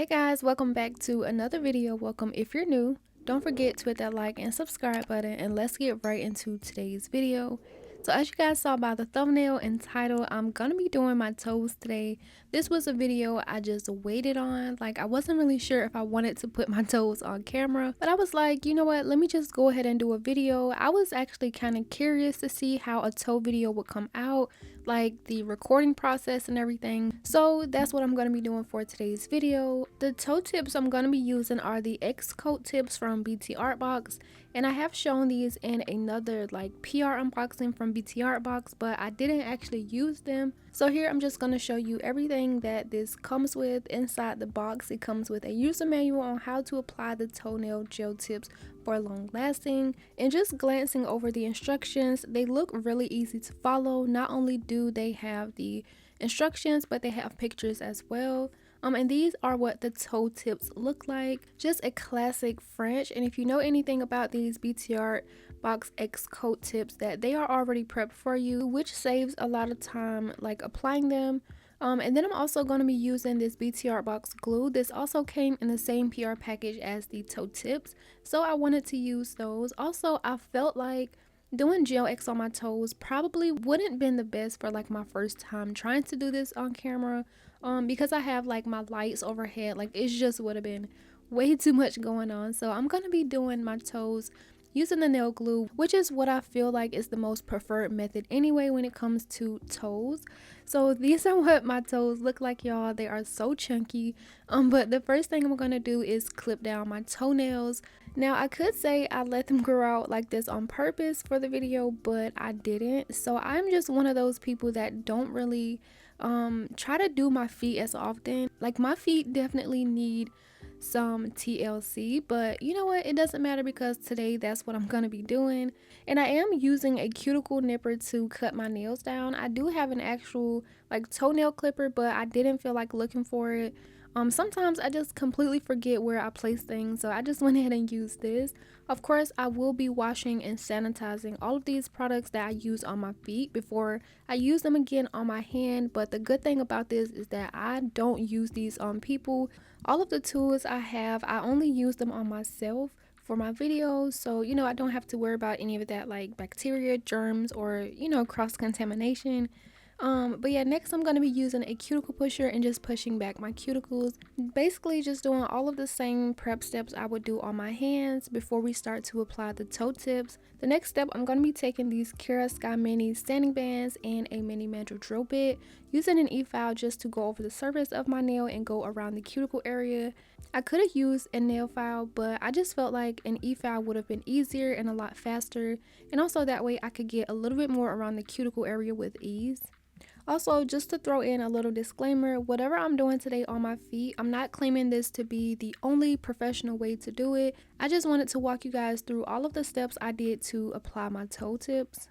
Hey guys, welcome back to another video. Welcome if you're new. Don't forget to hit that like and subscribe button, and let's get right into today's video. So as you guys saw by the thumbnail and title, I'm gonna be doing my toes today. This was a video I just waited on. Like, I wasn't really sure if I wanted to put my toes on camera, but I was like, you know what, let me just go ahead and do a video. I was actually kind of curious to see how a toe video would come out, like the recording process and everything. So that's what I'm going to be doing for today's video. The toe tips I'm going to be using are the Xcoat tips from Btartbox, and I have shown these in another like PR unboxing from Btartbox, but I didn't actually use them. So here I'm just going to show you everything that this comes with. Inside the box, it comes with a user manual on how to apply the toenail gel tips for long lasting, and just glancing over the instructions, they look really easy to follow. Not only do they have the instructions, but they have pictures as well. And these are what the toe tips look like. Just a classic French. And if you know anything about these Btartbox Xcoat tips, that they are already prepped for you, which saves a lot of time like applying them. And then I'm also going to be using this Btartbox glue. This also came in the same PR package as the toe tips, so I wanted to use those. Also, I felt like doing gel X on my toes probably wouldn't been the best for like my first time trying to do this on camera, because I have like my lights overhead. Like, it just would have been way too much going on. So I'm going to be doing my toes using the nail glue, which is what I feel like is the most preferred method anyway when it comes to toes. So these are what my toes look like, y'all. They are so chunky. But the first thing I'm gonna do is clip down my toenails. Now, I could say I let them grow out like this on purpose for the video, but I didn't. So I'm just one of those people that don't really try to do my feet as often. Like, my feet definitely need some TLC, but you know what, it doesn't matter because today that's what I'm gonna be doing. And I am using a cuticle nipper to cut my nails down. I do have an actual like toenail clipper, but I didn't feel like looking for it. Sometimes I just completely forget where I place things, so I just went ahead and used this. Of course, I will be washing and sanitizing all of these products that I use on my feet before I use them again on my hand. But the good thing about this is that I don't use these on people. All of the tools I have, I only use them on myself for my videos, so you know, I don't have to worry about any of that like bacteria, germs, or you know, cross-contamination. But yeah, next I'm going to be using a cuticle pusher and just pushing back my cuticles. Basically just doing all of the same prep steps I would do on my hands before we start to apply the toe tips. The next step, I'm going to be taking these Kara Sky Mini standing bands and a mini mandrel drill bit, using an e-file just to go over the surface of my nail and go around the cuticle area. I could have used a nail file, but I just felt like an e-file would have been easier and a lot faster, and also that way I could get a little bit more around the cuticle area with ease. Also, just to throw in a little disclaimer, whatever I'm doing today on my feet, I'm not claiming this to be the only professional way to do it. I just wanted to walk you guys through all of the steps I did to apply my toe tips.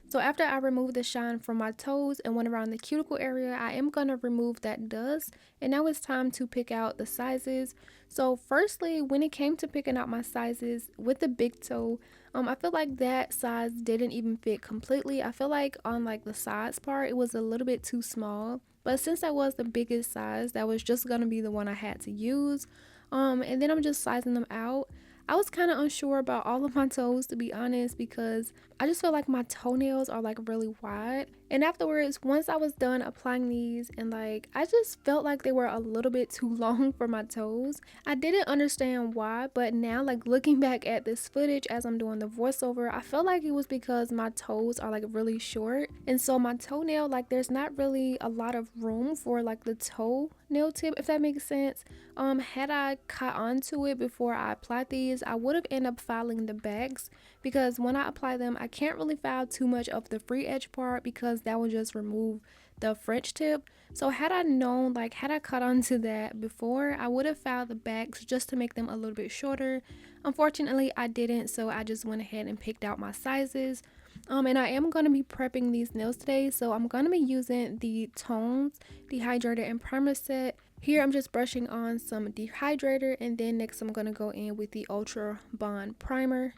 So after I remove the shine from my toes and went around the cuticle area, I am going to remove that dust, and now it's time to pick out the sizes. So firstly, when it came to picking out my sizes with the big toe, I feel like that size didn't even fit completely. I feel like on like the sides part, it was a little bit too small, but since that was the biggest size, that was just going to be the one I had to use. And then I'm just sizing them out. I was kind of unsure about all of my toes, to be honest, because I just feel like my toenails are like really wide. And afterwards, once I was done applying these, and like I just felt like they were a little bit too long for my toes. I didn't understand why, but now like looking back at this footage as I'm doing the voiceover, I felt like it was because my toes are like really short, and so my toenail, like there's not really a lot of room for like the toenail tip, if that makes sense. Had I caught onto it before I applied these, I would have ended up filing the backs, because when I apply them I can't really file too much of the free edge part because that will just remove the French tip. So had I known, like had I caught onto that before, I would have filed the backs just to make them a little bit shorter. Unfortunately I didn't, so I just went ahead and picked out my sizes. And I am going to be prepping these nails today, so I'm going to be using the Tones Dehydrator and Primer set. Here I'm just brushing on some dehydrator, and then next I'm going to go in with the Ultra Bond Primer.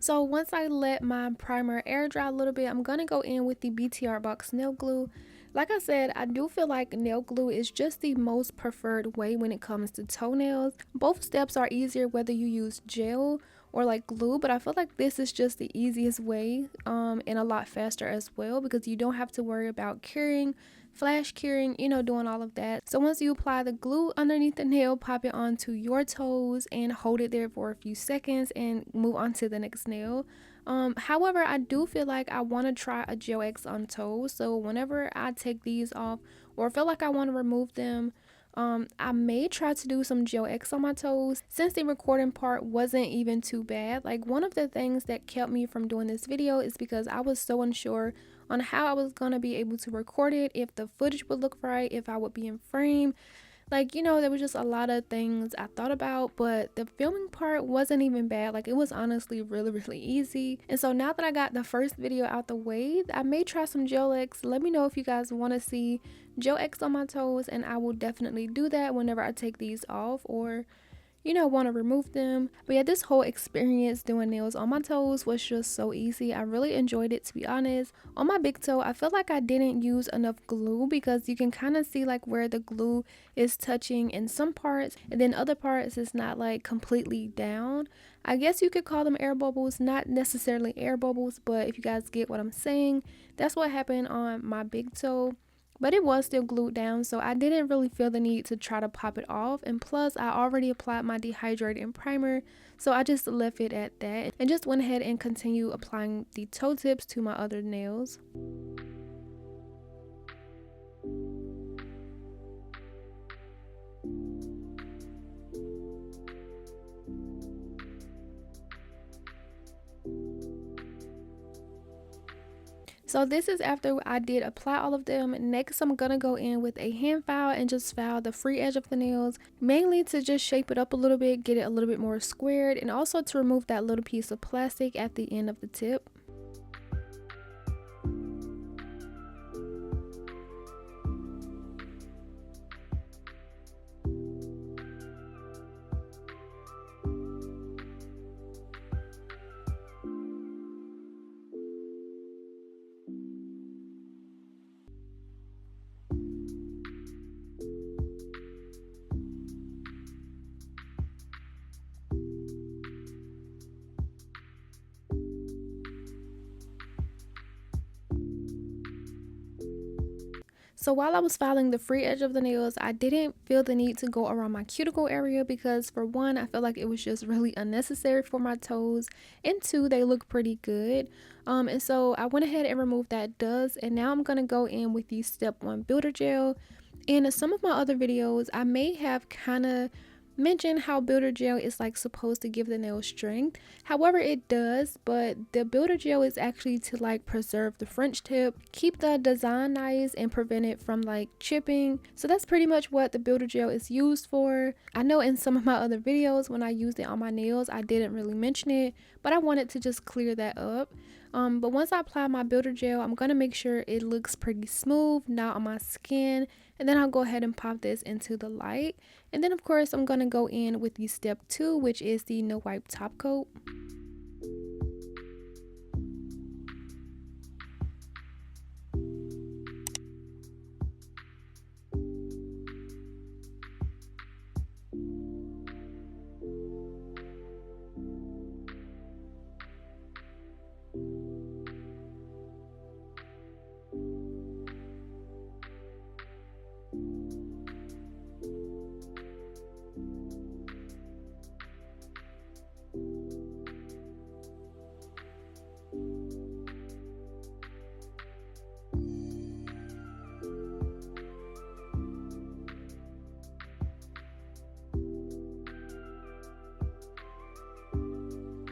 So once I let my primer air dry a little bit, I'm going to go in with the Btartbox nail glue. Like I said, I do feel like nail glue is just the most preferred way when it comes to toenails. Both steps are easier whether you use gel or like glue, but I feel like this is just the easiest way and a lot faster as well, because you don't have to worry about curing, flash curing, you know, doing all of that. So once you apply the glue underneath the nail, pop it onto your toes and hold it there for a few seconds and move on to the next nail. However, I do feel like I want to try a Gel X on toes, so whenever I take these off or feel like I want to remove them, I may try to do some Gel X on my toes, since the recording part wasn't even too bad. Like, one of the things that kept me from doing this video is because I was so unsure on how I was going to be able to record it, if the footage would look right, if I would be in frame. Like, you know, there was just a lot of things I thought about, but the filming part wasn't even bad. Like, it was honestly really easy. And so now that I got the first video out the way, I may try some Gel X. Let me know if you guys want to see Gel X on my toes, and I will definitely do that whenever I take these off, or you know, want to remove them. But yeah, this whole experience doing nails on my toes was just so easy. I really enjoyed it, to be honest. On my big toe, I feel like I didn't use enough glue, because you can kind of see like where the glue is touching in some parts, and then other parts is not like completely down. I guess you could call them air bubbles, not necessarily air bubbles, but if you guys get what I'm saying, that's what happened on my big toe. But it was still glued down, so I didn't really feel the need to try to pop it off. And plus, I already applied my dehydrating primer, so I just left it at that and just went ahead and continued applying the toe tips to my other nails. So this is after I did apply all of them. Next, I'm gonna go in with a hand file and just file the free edge of the nails, mainly to just shape it up a little bit, get it a little bit more squared, and also to remove that little piece of plastic at the end of the tip. So while I was filing the free edge of the nails, I didn't feel the need to go around my cuticle area, because for one, I felt like it was just really unnecessary for my toes, and two, they look pretty good. And so I went ahead and removed that dust, and now I'm gonna go in with the step 1 builder gel. In some of my other videos, I may have kind of mention how builder gel is like supposed to give the nail strength. However, it does, but the builder gel is actually to like preserve the French tip, keep the design nice, and prevent it from like chipping. So that's pretty much what the builder gel is used for. I know in some of my other videos when I used it on my nails, I didn't really mention it, but I wanted to just clear that up. But once I apply my builder gel, I'm gonna make sure it looks pretty smooth now on my skin, and then I'll go ahead and pop this into the light. And then of course I'm gonna go in with the step 2, which is the no wipe top coat.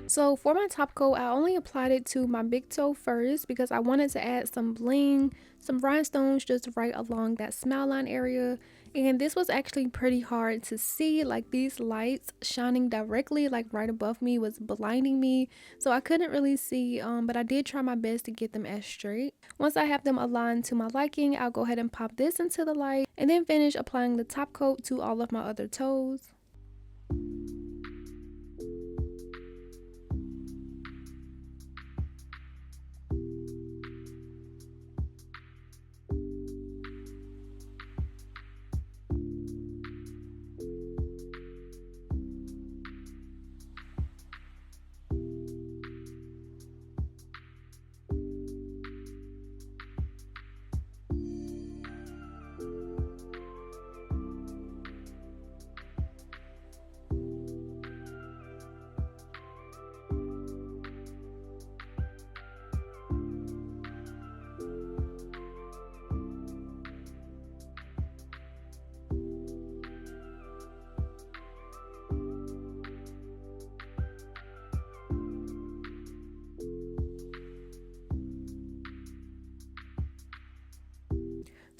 So for my top coat, I only applied it to my big toe first because I wanted to add some bling, some rhinestones just right along that smile line area. And this was actually pretty hard to see, like these lights shining directly like right above me was blinding me, so I couldn't really see, but I did try my best to get them as straight. Once I have them aligned to my liking, I'll go ahead and pop this into the light and then finish applying the top coat to all of my other toes.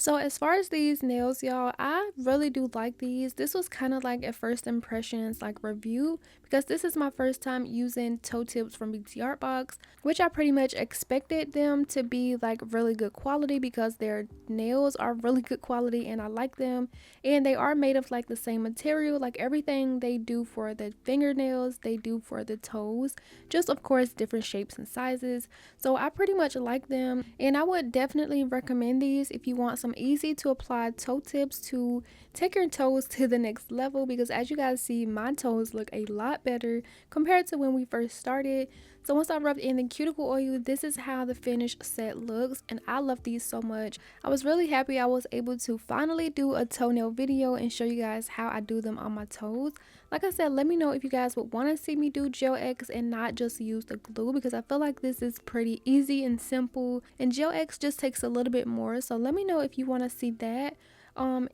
So as far as these nails, y'all, I really do like these. This was kind of like a first impressions like review because this is my first time using toe tips from Btartbox, which I pretty much expected them to be like really good quality because their nails are really good quality and I like them, and they are made of like the same material. Like everything they do for the fingernails they do for the toes, just of course different shapes and sizes. So I pretty much like them, and I would definitely recommend these if you want some easy to apply toe tips to take your toes to the next level, because as you guys see, my toes look a lot better compared to when we first started. So once I rubbed in the cuticle oil, this is how the finished set looks, and I love these so much. I was really happy I was able to finally do a toenail video and show you guys how I do them on my toes. Like I said, let me know if you guys would want to see me do Gel X and not just use the glue, because I feel like this is pretty easy and simple, and Gel X just takes a little bit more. So let me know if you want to see that.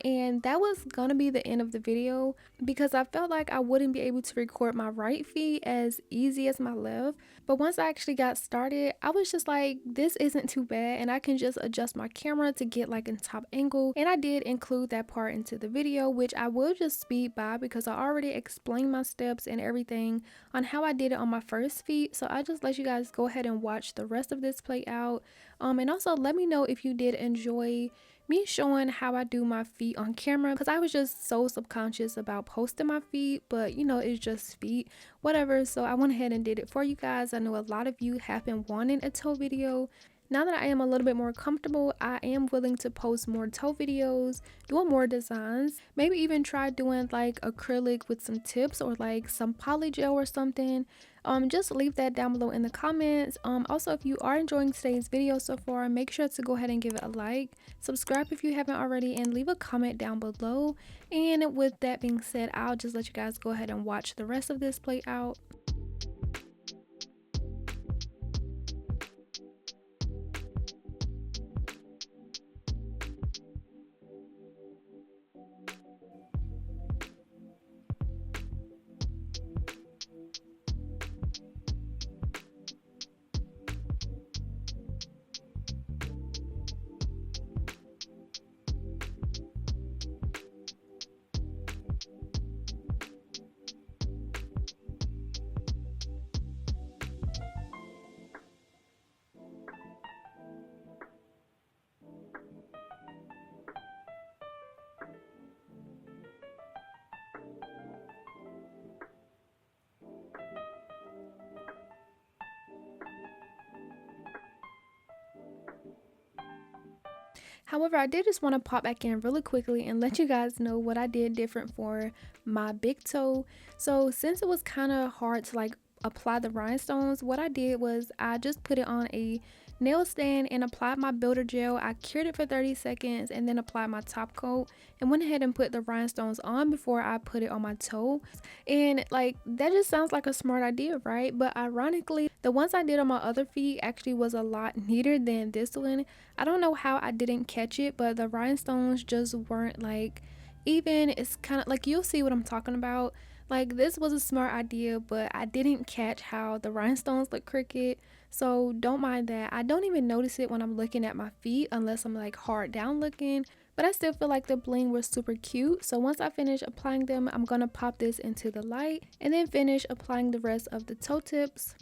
And that was gonna be the end of the video because I felt like I wouldn't be able to record my right feet as easy as my left. But once I actually got started, I was just like, this isn't too bad, and I can just adjust my camera to get like in top angle. And I did include that part into the video, which I will just speed by because I already explained my steps and everything on how I did it on my first feet. So I just let you guys go ahead and watch the rest of this play out. And also let me know if you did enjoy me showing how I do my feet on camera, because I was just so subconscious about posting my feet, but you know, it's just feet, whatever. So I went ahead and did it for you guys. I know a lot of you have been wanting a toe video. Now that I am a little bit more comfortable, I am willing to post more toe videos, doing more designs, maybe even try doing like acrylic with some tips or like some poly gel or something. Just leave that down below in the comments. Also, if you are enjoying today's video so far, make sure to go ahead and give it a like, subscribe if you haven't already, and leave a comment down below. And with that being said, I'll just let you guys go ahead and watch the rest of this play out. However, I did just want to pop back in really quickly and let you guys know what I did different for my big toe. So since it was kind of hard to like apply the rhinestones, what I did was I just put it on a nail stand and applied my builder gel. I cured it for 30 seconds and then applied my top coat and went ahead and put the rhinestones on before I put it on my toe. And like that just sounds like a smart idea, right? But ironically, the ones I did on my other feet actually was a lot neater than this one. I don't know how I didn't catch it, but the rhinestones just weren't like even. It's kind of like, you'll see what I'm talking about. Like this was a smart idea, but I didn't catch how the rhinestones look crooked. So don't mind that. I don't even notice it when I'm looking at my feet unless I'm like hard down looking. But I still feel like the bling was super cute. So once I finish applying them, I'm gonna pop this into the light and then finish applying the rest of the toe tips.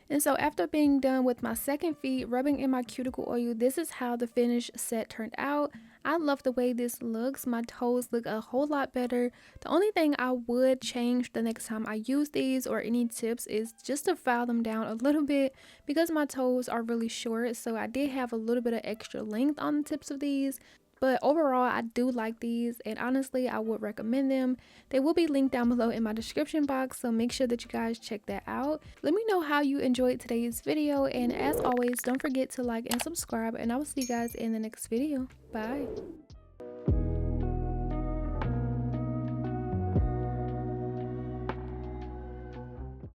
And so after being done with my second feet, rubbing in my cuticle oil, this is how the finished set turned out. I love the way this looks. My toes look a whole lot better. The only thing I would change the next time I use these or any tips is just to file them down a little bit because my toes are really short. So I did have a little bit of extra length on the tips of these. But overall, I do like these, and honestly, I would recommend them. They will be linked down below in my description box, so make sure that you guys check that out. Let me know how you enjoyed today's video, and as always, don't forget to like and subscribe, and I will see you guys in the next video. Bye.